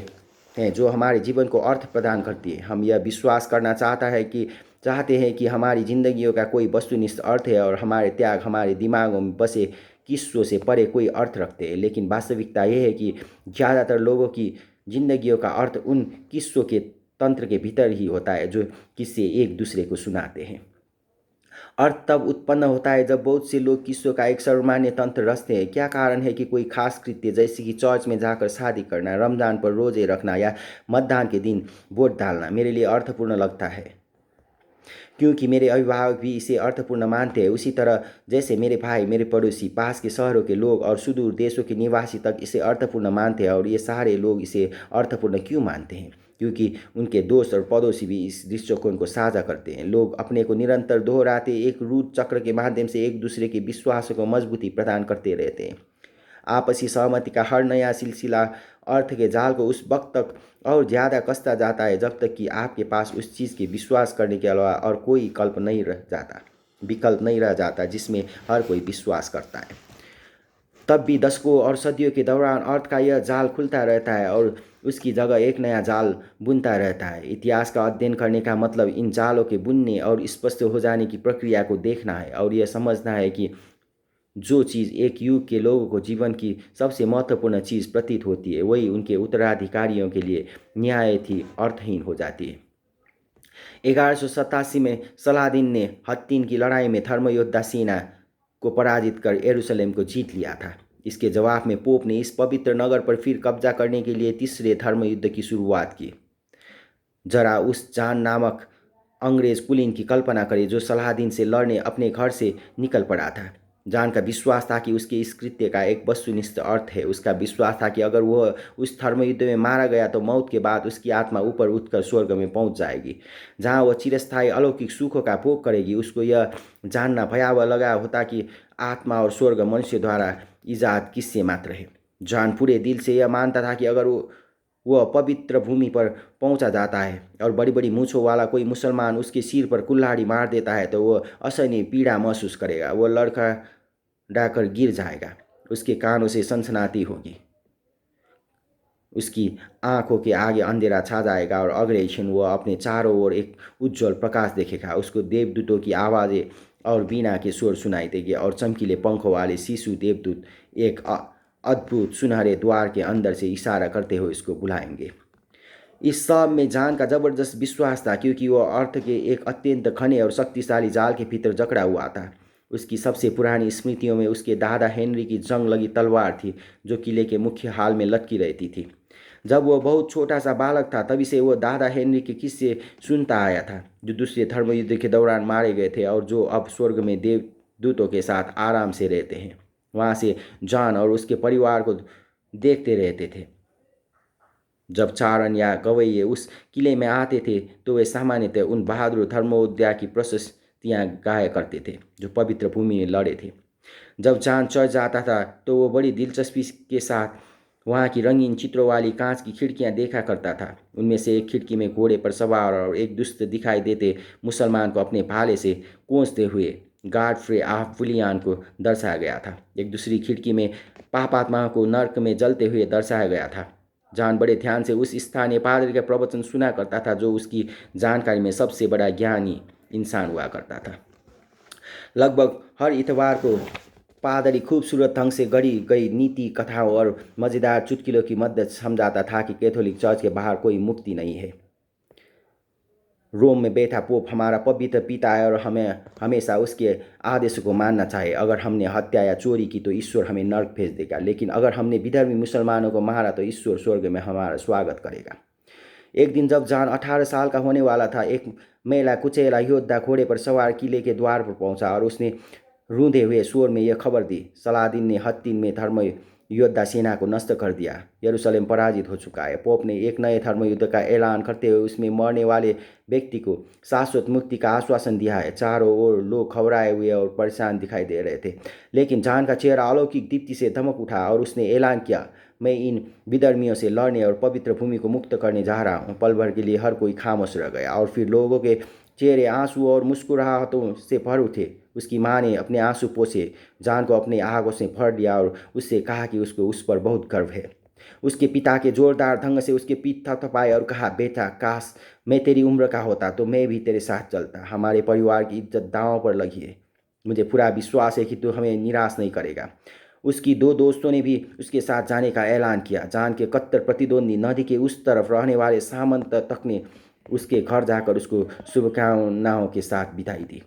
Speaker 1: हैं जो हमारे जीवन को अर्थ प्रदान करती है। हम यह विश्वास करना चाहते हैं कि हमारी जिंदगियों का कोई वस्तुनिष्ठ अर्थ है और हमारे त्याग हमारे दिमागों में बसे किस्सों से परे कोई अर्थ रखते हैं। लेकिन वास्तविकता यह है कि ज़्यादातर लोगों की जिंदगियों का अर्थ उन किस्सों के तंत्र के भीतर ही होता है जो किस्से एक दूसरे को सुनाते हैं। अर्थ तब उत्पन्न होता है जब बहुत से लोग किस्सों का एक सर्वमान्य तंत्र रचते हैं। क्या कारण है कि कोई खास कृत्य जैसे कि चर्च में जाकर शादी करना, रमजान पर रोजे रखना या मतदान के दिन वोट डालना मेरे लिए अर्थपूर्ण लगता है, क्योंकि मेरे अभिभावक भी इसे अर्थपूर्ण मानते हैं। उसी तरह जैसे मेरे भाई, मेरे पड़ोसी, पास के शहरों के लोग और सुदूर देशों के निवासी तक इसे अर्थपूर्ण मानते हैं। और ये सारे लोग इसे अर्थपूर्ण क्यों मानते हैं? क्योंकि उनके दोस्त और पड़ोसी भी इस दृष्टिकोण को साझा करते हैं। लोग अपने को निरंतर दोहराते एक रूट चक्र के माध्यम से एक दूसरे के विश्वासों को मजबूती प्रदान करते रहते हैं। आपसी सहमति का हर नया सिलसिला अर्थ के जाल को उस वक्त तक और ज़्यादा कसता जाता है जब तक कि आपके पास उस चीज़ के विश्वास करने के अलावा और कोई विकल्प नहीं रह जाता जिसमें हर कोई विश्वास करता है। तब भी दशकों और सदियों के दौरान अर्थ का यह जाल खुलता रहता है और उसकी जगह एक नया जाल बुनता रहता है। इतिहास का अध्ययन करने का मतलब इन जालों के बुनने और स्पष्ट हो जाने की प्रक्रिया को देखना है और यह समझना है कि जो चीज़ एक युग के लोगों को जीवन की सबसे महत्वपूर्ण चीज़ प्रतीत होती है वही उनके उत्तराधिकारियों के लिए न्यायत ही अर्थहीन हो जाती है। 1187 में सलाहदीन ने हत्तीन की लड़ाई में धर्मयोद्धा सेना को पराजित कर यरूशलेम को जीत लिया था। इसके जवाब में पोप ने इस पवित्र नगर पर फिर कब्जा करने के लिए तीसरे धर्मयुद्ध की शुरुआत की। जरा उस जान नामक अंग्रेज कुलीन की कल्पना करें जो सलाहदीन से लड़ने अपने घर से निकल पड़ा था। जान का विश्वास था कि उसके इस कृत्य का एक वस्तुनिष्ठ अर्थ है। उसका विश्वास था कि अगर वह उस धर्मयुद्ध में मारा गया तो मौत के बाद उसकी आत्मा ऊपर उठकर स्वर्ग में पहुंच जाएगी, जहां वह चिरस्थायी अलौकिक सुखों का भोग करेगी। उसको यह जानना भयावह लगा होता कि आत्मा और स्वर्ग मनुष्य द्वारा ईजाद किस्से मात्र है। जान पूरे दिल से यह मानता था कि अगर वह पवित्र भूमि पर पहुंचा जाता है और बड़ी बड़ी मूँछों वाला कोई मुसलमान उसके सिर पर कुल्हाड़ी मार देता है तो वह असहनीय पीड़ा महसूस करेगा। वह लड़का डाकर गिर जाएगा, उसके कानों से सनसनाती होगी, उसकी आंखों के आगे अंधेरा छा जाएगा और अगले क्षण वह अपने चारों ओर एक उज्जवल प्रकाश देखेगा। उसको देवदूतों की आवाज़ें और बीना के स्वर सुनाई देंगे और चमकीले पंखों वाले शिशु देवदूत एक अद्भुत सुनहरे द्वार के अंदर से इशारा करते हुए इसको बुलाएंगे। इस सब में जान का जबरदस्त विश्वास था, क्योंकि वह अर्थ के एक अत्यंत घने और शक्तिशाली जाल के भीतर जकड़ा हुआ था। उसकी सबसे पुरानी स्मृतियों में उसके दादा हेनरी की जंग लगी तलवार थी जो किले के मुख्य हाल में लटकी रहती थी। जब वह बहुत छोटा सा बालक था तभी से वह दादा हेनरी के किस्से सुनता आया था, जो दूसरे धर्मयुद्ध के दौरान मारे गए थे और जो अब स्वर्ग में देवदूतों के साथ आराम से रहते हैं। वहाँ से जॉन और उसके परिवार को देखते रहते थे। जब चारण या गवैये उस किले में आते थे तो वे सामान्यतः उन बहादुर धर्मयोद्धा की प्रशस्तियाँ गाया करते थे जो पवित्र भूमि में लड़े थे। जब चांद चढ़ जाता था तो वो बड़ी दिलचस्पी के साथ वहाँ की रंगीन चित्रों वाली कांच की खिड़कियाँ देखा करता था। उनमें से एक खिड़की में घोड़े पर सवार और एक दुष्ट दिखाई देते मुसलमान को अपने भाले से कोंचते हुए गाडफ्रे ऑफ बुलियान को दर्शाया गया था। एक दूसरी खिड़की में पापात्मा को नर्क में जलते हुए दर्शाया गया था। जॉन बड़े ध्यान से उस स्थानीय पादरी का प्रवचन सुना करता था जो उसकी जानकारी में सबसे बड़ा ज्ञानी इंसान हुआ करता था। लगभग हर इतवार को पादरी खूबसूरत ढंग से गढ़ी गई नीति कथाओं और मज़ेदार चुटकुलों की मदद समझाता था कि कैथोलिक चर्च के बाहर कोई मुक्ति नहीं है। रोम में बैठा पोप हमारा पवित्र पिता है और हमें हमेशा उसके आदेशों को मानना चाहिए। अगर हमने हत्या या चोरी की तो ईश्वर हमें नर्क भेज देगा, लेकिन अगर हमने विधर्मी मुसलमानों को मारा तो ईश्वर स्वर्ग में हमारा स्वागत करेगा। एक दिन जब जॉन 18 साल का होने वाला था, एक मेला कुचेला योद्धा घोड़े पर सवार किले के द्वार पर पहुंचा और उसने रूंधे हुए स्वर में यह खबर दी, सलादिन ने हत्तीन में धर्म योद्धा सेना को नष्ट कर दिया, यरूशलेम पराजित हो चुका है। पोप ने एक नए धर्म युद्ध का ऐलान करते हुए उसमें मरने वाले व्यक्ति को शाश्वत मुक्ति का आश्वासन दिया है। चारों ओर लोग घबराए हुए और परेशान दिखाई दे रहे थे, लेकिन जॉन का चेहरा अलौकिक दीप्ति से धमक उठा और उसने ऐलान किया, मैं इन विधर्मियों से लड़ने और पवित्र भूमि को मुक्त करने जा रहा हूँ। पल भर के लिए हर कोई खामोश रह गया और फिर लोगों के चेहरे आंसू और मुस्कुराहटों से भर उठे। उसकी माँ ने अपने आंसू पोंछे, जॉन को अपने आगों से भर दिया और उससे कहा कि उसको उस पर बहुत गर्व है। उसके पिता के जोरदार ढंग से उसके पीठ थपथपाए और कहा, बेटा, काश मैं तेरी उम्र का होता तो मैं भी तेरे साथ चलता। हमारे परिवार की इज्जत दांव पर लगी है। मुझे पूरा विश्वास है कि तू हमें निराश नहीं करेगा। उसकी दो दोस्तों ने भी उसके साथ जाने का ऐलान किया। जॉन के कट्टर प्रतिद्वंदी नदी के उस तरफ रहने वाले सामंत तक ने उसके घर जाकर उसको शुभकामनाओं के साथ विदाई दी।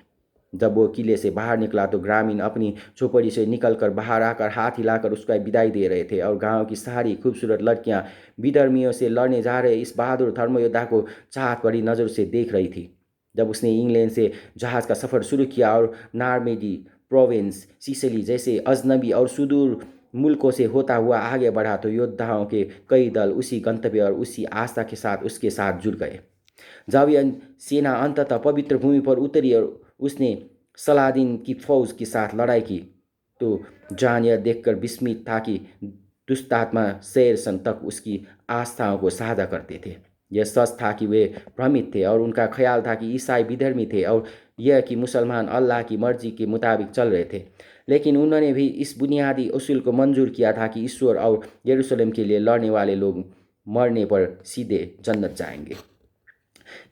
Speaker 1: जब वो किले से बाहर निकला तो ग्रामीण अपनी झोपड़ी से निकलकर बाहर आकर हाथ हिलाकर उसका विदाई दे रहे थे और गांव की सारी खूबसूरत लड़कियां विधर्मियों से लड़ने जा रहे इस बहादुर धर्मयोद्धा को चाहत भरी नज़र से देख रही थी। जब उसने इंग्लैंड से जहाज़ का सफ़र शुरू किया और नॉर्मेडी, प्रोवेंस, सिसिली जैसे अजनबी और सुदूर मुल्कों से होता हुआ आगे बढ़ा तो योद्धाओं के कई दल उसी गंतव्य और उसी आस्था के साथ उसके साथ जुड़ गए। जब यह सेना अंततः पवित्र भूमि पर उतरी और उसने सलादीन की फौज के साथ लड़ाई की, तो जॉन यह देखकर विस्मित था कि दुष्टात्मा शेरसन तक उसकी आस्थाओं को साझा करते थे। यह सच था कि वे भ्रमित थे और उनका ख्याल था कि ईसाई विधर्मी थे और यह कि मुसलमान अल्लाह की मर्जी के मुताबिक चल रहे थे। लेकिन उन्होंने भी इस बुनियादी उसूल को मंजूर किया था कि ईश्वर और यरूशलेम के लिए लड़ने वाले लोग मरने पर सीधे जन्नत जाएंगे।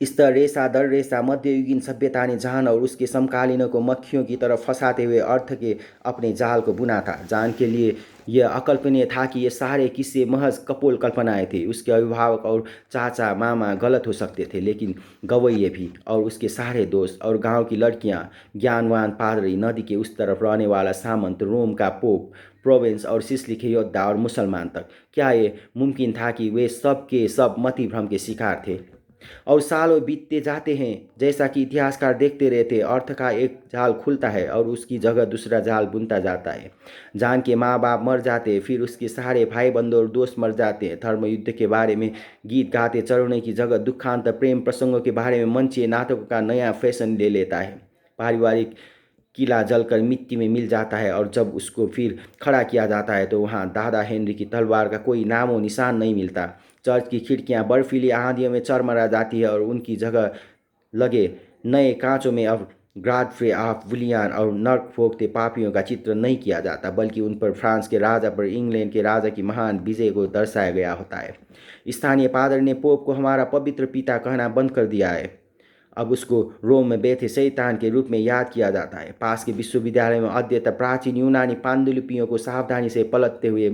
Speaker 1: इस तरह रेसा दर रेसा मध्ययुगीन सभ्यता ने जॉन और उसके समकालीनों को मक्खियों की तरफ फंसाते हुए अर्थ के अपने जाल को बुना था। जॉन के लिए यह अकल्पनीय था कि ये सारे किस्से महज कपोल कल्पनाएं थे। उसके अभिभावक और चाचा मामा गलत हो सकते थे, लेकिन गवैये भी और उसके सारे दोस्त और गांव की लड़कियां, ज्ञानवान पादरी, नदी के उस तरफ रहने वाला सामंत, रोम का पोप, प्रोविंस और सिसली के योद्धा और मुसलमान तक, क्या ये मुमकिन था कि वे सब के सब मति भ्रम के शिकार थे? और सालों बीतते जाते हैं, जैसा कि इतिहासकार देखते रहते, अर्थ का एक जाल खुलता है और उसकी जगह दूसरा जाल बुनता जाता है। जॉन के माँ बाप मर जाते, फिर उसके सारे भाई बंधु और दोस्त मर जाते हैं। धर्म युद्ध के बारे में गीत गाते चढ़ने की जगह दुखांत प्रेम प्रसंगों के बारे में मंचीय नाटकों का नया फैशन ले लेता है। पारिवारिक किला जलकर मिट्टी में मिल जाता है और जब उसको फिर खड़ा किया जाता है तो वहाँ दादा हेनरी की तलवार का कोई नामो निशान नहीं मिलता। चर्च की खिड़कियाँ बर्फीली आंधियों में चरमरा जाती है और उनकी जगह लगे नए कांचों में अब ग्राडफ्रे ऑफ विलियन और नर्क फोकते पापियों का चित्र नहीं किया जाता, बल्कि उन पर फ्रांस के राजा पर इंग्लैंड के राजा की महान विजय को दर्शाया गया होता है। स्थानीय पादरी ने पोप को हमारा पवित्र पिता कहना बंद कर दिया है। अब उसको रोम में बैठे शैतान के रूप में याद किया जाता है। पास के विश्वविद्यालय में अध्येता प्राचीन यूनानी पांडुलिपियों को सावधानी से पलटते हुए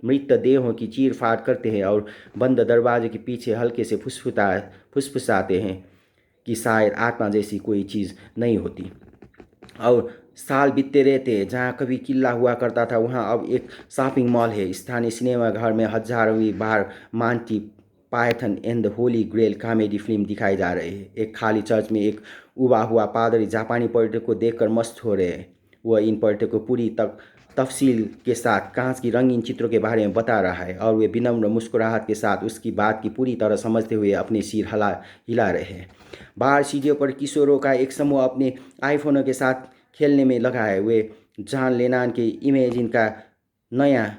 Speaker 1: मृतदेहों की चीर फाड़ करते हैं और बंद दरवाजे के पीछे हल्के से फुसफुसाते हैं कि शायद आत्मा जैसी कोई चीज़ नहीं होती। और साल बीतते रहते हैं। जहाँ कभी किला हुआ करता था वहाँ अब एक शॉपिंग मॉल है। स्थानीय सिनेमा घर में हजारों बार Monty Python and the Holy Grail comedy film दिखाई जा रही है। एक खाली चर्च में एक उबा हुआ पादरी जापानी पर्यटक को देखकर मस्त हो रहे हैं। वह इन पर्यटकों को पूरी तफसील के साथ कांच की रंगीन चित्रों के बारे में बता रहा है और वे विनम्र मुस्कुराहट के साथ उसकी बात की पूरी तरह समझते हुए अपने सिर हिला रहे हैं। बाहर सीढ़ियों पर किशोरों का एक समूह अपने आईफोनों के साथ खेलने में लगा है। वे जॉन लेनान के इमेजिन का नया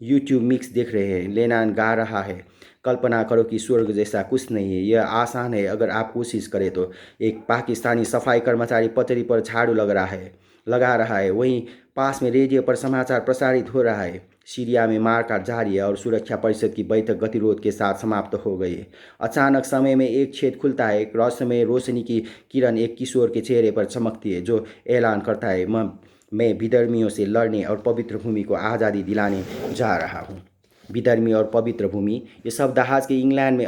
Speaker 1: यूट्यूब मिक्स देख रहे हैं। लेनान गा रहा है, कल्पना करो कि स्वर्ग जैसा कुछ नहीं है, यह आसान है अगर आप कोशिश करें तो। एक पाकिस्तानी सफाई कर्मचारी पटरी पर झाड़ू लगा रहा है। वहीं पास में रेडियो पर समाचार प्रसारित हो रहा है। सीरिया में मारकाट जारी है और सुरक्षा परिषद की बैठक गतिरोध के साथ समाप्त हो गई है। अचानक समय में एक छेद खुलता है। एक रहस्यमय रोशनी की किरण एक किशोर के चेहरे पर चमकती है, जो ऐलान करता है, मैं विधर्मियों से लड़ने और पवित्र भूमि को आज़ादी दिलाने जा रहा हूँ। विधर्मी और पवित्र भूमि, ये शब्द आज के इंग्लैंड में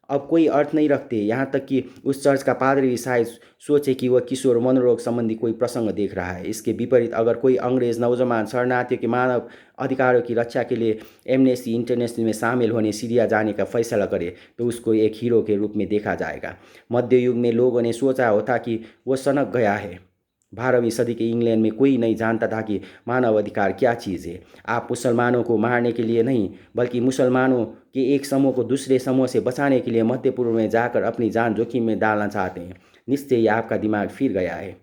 Speaker 1: अब कोई अर्थ नहीं रखते। यहाँ तक कि उस चर्च का पादरी भी शायद सोचे कि वह किशोर मनोरोग संबंधी कोई प्रसंग देख रहा है। इसके विपरीत अगर कोई अंग्रेज नौजवान शरणार्थियों के मानव अधिकारों की रक्षा के लिए एमनेस्टी इंटरनेशनल में शामिल होने सीरिया जाने का फैसला करे तो उसको एक हीरो के रूप में देखा जाएगा। मध्य युग में लोगों ने सोचा होता कि वह सनक गया है, 12वीं सदी के इंग्लैंड में कोई नहीं जानता था कि मानव अधिकार क्या चीज़ है। आप मुसलमानों को मारने के लिए नहीं, बल्कि मुसलमानों के एक समूह को दूसरे समूह से बचाने के लिए मध्य पूर्व में जाकर अपनी जान जोखिम में डालना चाहते हैं। निश्चय ही आपका दिमाग फिर गया है।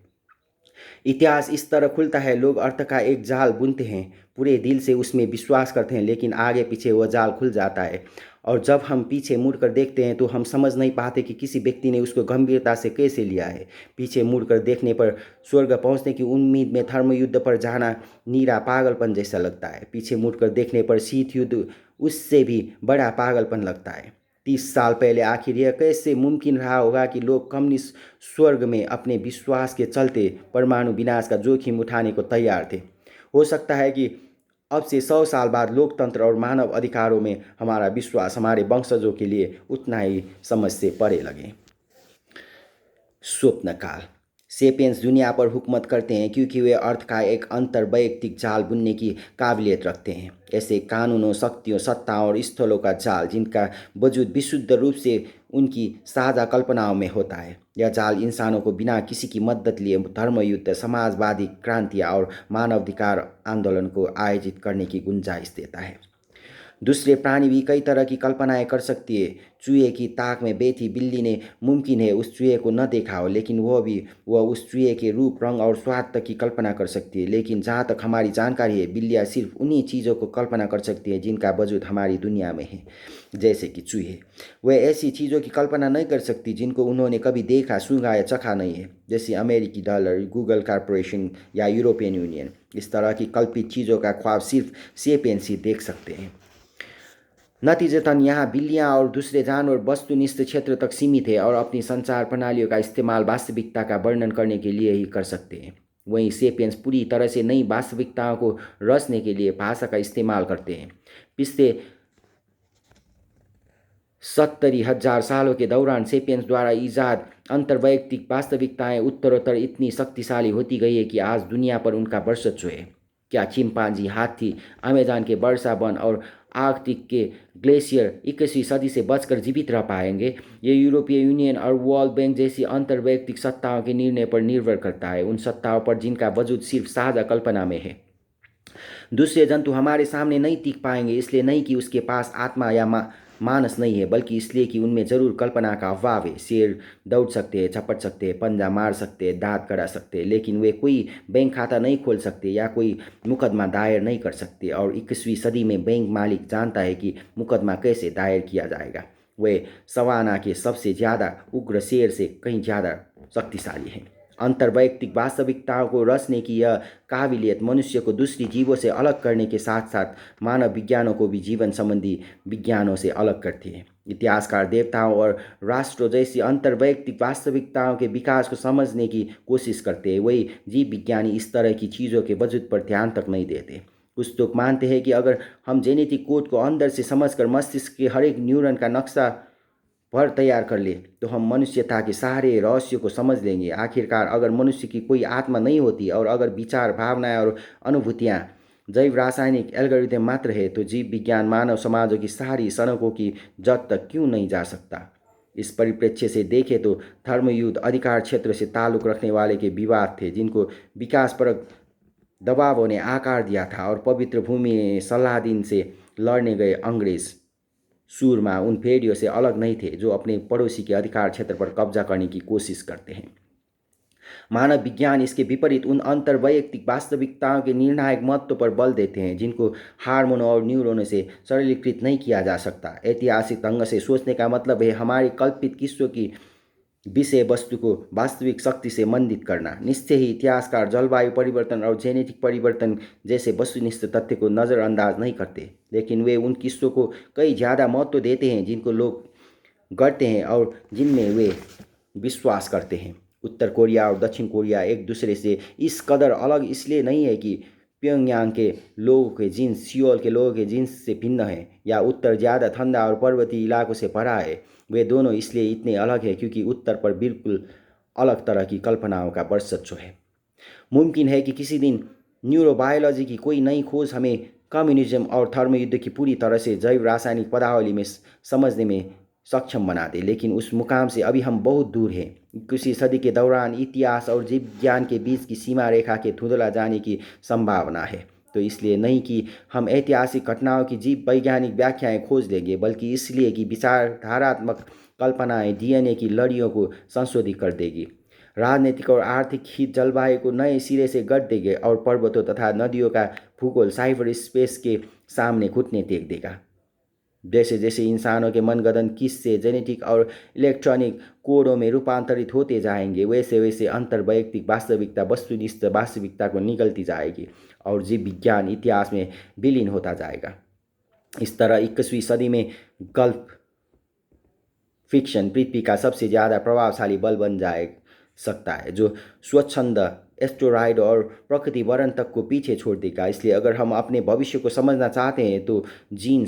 Speaker 1: इतिहास इस तरह खुलता है, लोग अर्थ का एक जाल बुनते हैं, पूरे दिल से उसमें विश्वास करते हैं, लेकिन आगे पीछे वह जाल खुल जाता है। और जब हम पीछे मुड़कर देखते हैं तो हम समझ नहीं पाते कि किसी व्यक्ति ने उसको गंभीरता से कैसे लिया है। पीछे मुड़कर देखने पर स्वर्ग पहुंचने की उम्मीद में धर्मयुद्ध पर जाना नीरा पागलपन जैसा लगता है। पीछे मुड़कर देखने पर शीत युद्ध उससे भी बड़ा पागलपन लगता है। 30 साल पहले आखिर यह कैसे मुमकिन रहा होगा कि लोग कम्युनिस्ट स्वर्ग में अपने विश्वास के चलते परमाणु विनाश का जोखिम उठाने को तैयार थे। हो सकता है कि अब से 100 साल बाद लोकतंत्र और मानव अधिकारों में हमारा विश्वास हमारे वंशजों के लिए उतना ही समझ से परे लगे। स्वप्न काल। सेपियंस दुनिया पर हुकूमत करते हैं क्योंकि वे अर्थ का एक अंतर्वैयक्तिक जाल बुनने की काबिलियत रखते हैं। ऐसे कानूनों, शक्तियों, सत्ताओं और स्थलों का जाल जिनका वजूद विशुद्ध रूप से उनकी साझा कल्पनाओं में होता है। यह जाल इंसानों को बिना किसी की मदद लिए धर्मयुद्ध, समाजवादी क्रांतियाँ और मानवाधिकार आंदोलन को आयोजित करने की गुंजाइश देता है। दूसरे प्राणी भी कई तरह की कल्पनाएं कर सकती है। चूहे की ताक में बैठी बिल्ली ने मुमकिन है उस चूहे को न देखा हो, लेकिन वह उस चूहे के रूप, रंग और स्वाद तक की कल्पना कर सकती है। लेकिन जहाँ तक हमारी जानकारी है, बिल्लियाँ सिर्फ उन्हीं चीज़ों को कल्पना कर सकती है जिनका वजूद हमारी दुनिया में है। जैसे कि चूहे, वे ऐसी चीज़ों की कल्पना नहीं कर सकती जिनको उन्होंने कभी देखा, सूंघा या चखा नहीं है, जैसे अमेरिकी डॉलर, गूगल कॉरपोरेशन या यूरोपियन यूनियन। इस तरह की कल्पित चीज़ों का ख्वाब सिर्फ सेपियंस ही देख सकते हैं। नतीजतन यहाँ बिल्लियाँ और दूसरे जानवर वस्तुनिष्ठ क्षेत्र तक सीमित है और अपनी संचार प्रणालियों का इस्तेमाल वास्तविकता का वर्णन करने के लिए ही कर सकते हैं। वहीं सेपियंस पूरी तरह से नई वास्तविकताओं को रचने के लिए भाषा का इस्तेमाल करते हैं। पिछले 70,000 सालों के दौरान सेपियंस द्वारा ईजाद अंतर्वैयक्तिक वास्तविकताएं उत्तरोत्तर इतनी शक्तिशाली होती गई है कि आज दुनिया पर उनका वर्चस्व है। क्या चिंपांजी, हाथी, अमेज़न के वर्षा वन और आर्कटिक के ग्लेशियर 21वीं सदी से बचकर जीवित रह पाएंगे? ये यूरोपीय यूनियन और वर्ल्ड बैंक जैसी अंतर्वैयक्तिक सत्ताओं के निर्णय पर निर्भर करता है, उन सत्ताओं पर जिनका वजूद सिर्फ साझा कल्पना में है। दूसरे जंतु हमारे सामने नहीं टिक पाएंगे, इसलिए नहीं कि उसके पास आत्मा या मानस नहीं है, बल्कि इसलिए कि उनमें जरूर कल्पना का अभाव है। शेर दौड़ सकते हैं, झपट सकते हैं, पंजा मार सकते हैं, दांत करा सकते हैं, लेकिन वे कोई बैंक खाता नहीं खोल सकते या कोई मुकदमा दायर नहीं कर सकते। और 21वीं सदी में बैंक मालिक जानता है कि मुकदमा कैसे दायर किया जाएगा। वे सवाना के सबसे ज़्यादा उग्र शेर से कहीं ज़्यादा शक्तिशाली हैं। अंतर्वैयक्तिक वास्तविकताओं को रचने की यह काबिलियत मनुष्य को दूसरी जीवों से अलग करने के साथ साथ मानव विज्ञानों को भी जीवन संबंधी विज्ञानों से अलग करती है। इतिहासकार देवताओं और राष्ट्रों जैसी अंतर्वैयक्तिक वास्तविकताओं के विकास को समझने की कोशिश करते हैं। वही जीव विज्ञानी इस तरह की चीज़ों के वजूद पर ध्यान तक नहीं देते। कुछ लोग मानते हैं कि अगर हम जेनेटिक कोड को अंदर से समझकर मस्तिष्क के हर एक न्यूरॉन का नक्शा भर तैयार कर ले तो हम मनुष्यता के सारे रहस्य को समझ लेंगे। आखिरकार अगर मनुष्य की कोई आत्मा नहीं होती और अगर विचार, भावनाएं और अनुभूतियाँ जैव रासायनिक एल्गोरिथम मात्र है, तो जीव विज्ञान मानव समाजों की सारी सनकों की जड़ तक क्यों नहीं जा सकता? इस परिप्रेक्ष्य से देखें तो धर्मयुद्ध अधिकार क्षेत्र से ताल्लुक रखने वाले के विवाद थे जिनको विकासपरक दबावों ने आकार दिया था, और पवित्र भूमि में सलाहदीन से लड़ने गए अंग्रेज सूरमा उन भेड़ियों से अलग नहीं थे जो अपने पड़ोसी के अधिकार क्षेत्र पर कब्जा करने की कोशिश करते हैं। मानव विज्ञान इसके विपरीत उन अंतर्वैयक्तिक वास्तविकताओं के निर्णायक महत्व पर बल देते हैं जिनको हार्मोनों और न्यूरॉनों से सरलीकृत नहीं किया जा सकता। ऐतिहासिक ढंग से सोचने का मतलब है हमारी कल्पित किस्सों की विषय वस्तु को वास्तविक शक्ति से मंडित करना। निश्चय ही इतिहासकार जलवायु परिवर्तन और जेनेटिक परिवर्तन जैसे वस्तुनिष्ठ तथ्य को नज़रअंदाज नहीं करते, लेकिन वे उन किस्सों को कई ज़्यादा महत्व देते हैं जिनको लोग गढ़ते हैं और जिनमें वे विश्वास करते हैं। उत्तर कोरिया और दक्षिण कोरिया एक दूसरे से इस कदर अलग इसलिए नहीं है कि प्योंगयांग के लोगों के जीन्स सियोल के लोगों के जीन्स से भिन्न है, या उत्तर ज़्यादा ठंडा और पर्वतीय इलाकों से भरा है। वे दोनों इसलिए इतने अलग हैं क्योंकि उत्तर पर बिल्कुल अलग तरह की कल्पनाओं का वर्चस्व है। मुमकिन है कि किसी दिन न्यूरोबायोलॉजी की कोई नई खोज हमें कम्युनिज्म और धर्मयुद्ध की पूरी तरह से जैव रासायनिक पदावली में समझने में सक्षम बना दे, लेकिन उस मुकाम से अभी हम बहुत दूर हैं। 21वीं सदी के दौरान इतिहास और जीव विज्ञान के बीच की सीमा रेखा के धुंधला जाने की संभावना है। तो इसलिए नहीं कि हम ऐतिहासिक घटनाओं की जीव वैज्ञानिक व्याख्याएं खोज लेंगे, बल्कि इसलिए कि विचारधारात्मक कल्पनाएं डीएनए की लड़ियों को संशोधित कर देगी। राजनीतिक और आर्थिक हित जलवायु को नए सिरे से गढ़ देंगे और पर्वतों तथा नदियों का भूगोल साइबर स्पेस के सामने घुटने टेक देगा। जैसे जैसे इंसानों के मनगढ़ंत किस्से जेनेटिक और इलेक्ट्रॉनिक कोडों में रूपांतरित होते जाएंगे, वैसे वैसे अंतर्वैयक्तिक वास्तविकता वस्तुनिष्ठ वास्तविकता को निगलती जाएगी और जीव विज्ञान इतिहास में विलीन होता जाएगा। इस तरह 21वीं सदी में गल्फ फिक्शन पृथ्वी का सबसे ज़्यादा प्रभावशाली बल बन जाए सकता है, जो स्वच्छंद एस्टेरॉयड और प्रकृति वरण तक को पीछे छोड़ देगा। इसलिए अगर हम अपने भविष्य को समझना चाहते हैं तो जीन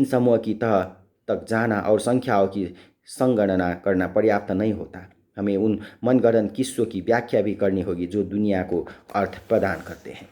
Speaker 1: समूह की तह तक जाना और संख्याओं की संगणना करना पर्याप्त नहीं होता। हमें उन मनगढ़ंत किस्सों की व्याख्या भी करनी होगी जो दुनिया को अर्थ प्रदान करते हैं।